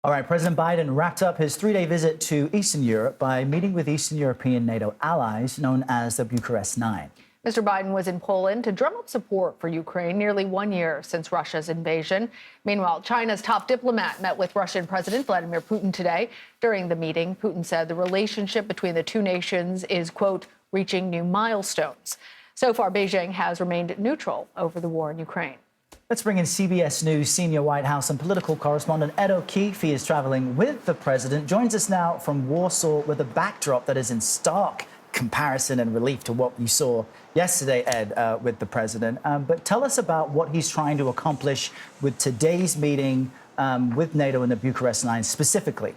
All right, President Biden wrapped up his three-day visit to Eastern Europe by meeting with Eastern European NATO allies known as the Bucharest Nine. Mr. Biden was in Poland to drum up support for Ukraine nearly 1 year since Russia's invasion. Meanwhile, China's top diplomat met with Russian President Vladimir Putin today. During the meeting, Putin said the relationship between the two nations is, quote, reaching new milestones. So far, Beijing has remained neutral over the war in Ukraine. Let's bring in CBS News senior White House and political correspondent Errol. He is traveling with the president. Joins us now from Warsaw with a backdrop that is in stark comparison and relief to what you saw yesterday, Ed, with the president. But tell us about what he's trying to accomplish with today's meeting with NATO and the Bucharest Nine specifically.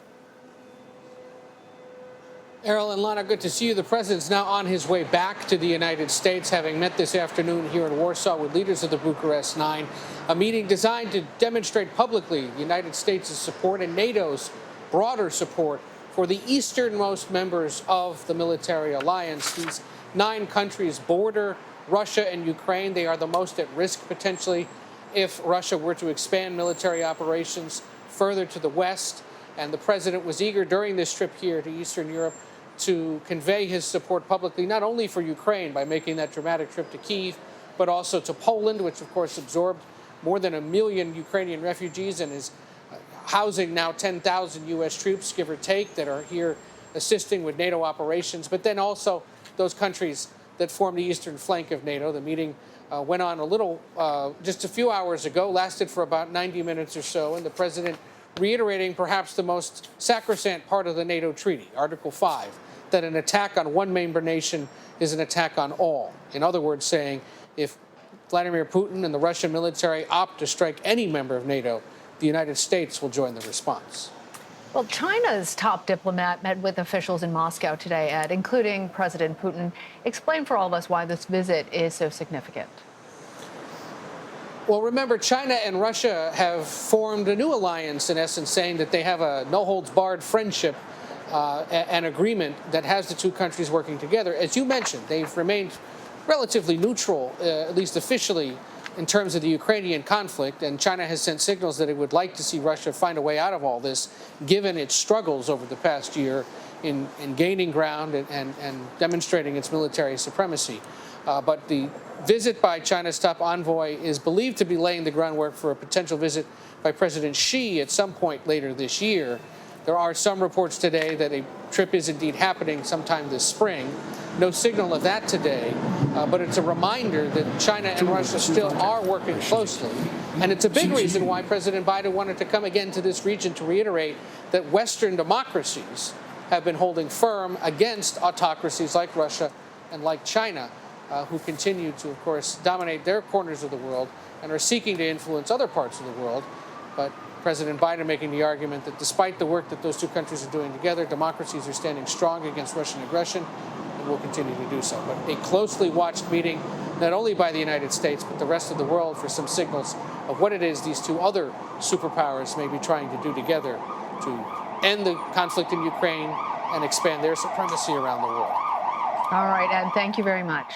Errol and Lana, good to see you. The president's now on his way back to the United States, having met this afternoon here in Warsaw with leaders of the Bucharest Nine, a meeting designed to demonstrate publicly the United States' support and NATO's broader support for the easternmost members of the military alliance. These 9 countries border Russia and Ukraine. They are the most at risk, potentially, if Russia were to expand military operations further to the west. And the president was eager during this trip here to Eastern Europe to convey his support publicly, not only for Ukraine by making that dramatic trip to Kyiv, but also to Poland, which, of course, absorbed more than 1 million Ukrainian refugees and is housing now 10,000 U.S. troops, give or take, that are here assisting with NATO operations, but then also those countries that form the eastern flank of NATO. The meeting went on just a few hours ago, lasted for about 90 minutes or so, and the president reiterating perhaps the most sacrosanct part of the NATO treaty, Article 5, that an attack on one member nation is an attack on all. In other words, saying if Vladimir Putin and the Russian military opt to strike any member of NATO, the United States will join the response. Well, China's top diplomat met with officials in Moscow today, Ed, including President Putin. Explain for all of us why this visit is so significant. Well, remember, China and Russia have formed a new alliance, in essence, saying that they have a no-holds-barred friendship and agreement that has the two countries working together. As you mentioned, they've remained relatively neutral, at least officially, in terms of the Ukrainian conflict, and China has sent signals that it would like to see Russia find a way out of all this, given its struggles over the past year in gaining ground and demonstrating its military supremacy. But the visit by China's top envoy is believed to be laying the groundwork for a potential visit by President Xi at some point later this year. There are some reports today that a trip is indeed happening sometime this spring. No signal of that today, but it's a reminder that China and Russia still are working closely. And it's a big reason why President Biden wanted to come again to this region to reiterate that Western democracies have been holding firm against autocracies like Russia and like China, who continue to, of course, dominate their corners of the world and are seeking to influence other parts of the world. But President Biden making the argument that despite the work that those two countries are doing together, democracies are standing strong against Russian aggression and will continue to do so. But a closely watched meeting, not only by the United States, but the rest of the world, for some signals of what it is these two other superpowers may be trying to do together to end the conflict in Ukraine and expand their supremacy around the world. All right, Ed, thank you very much.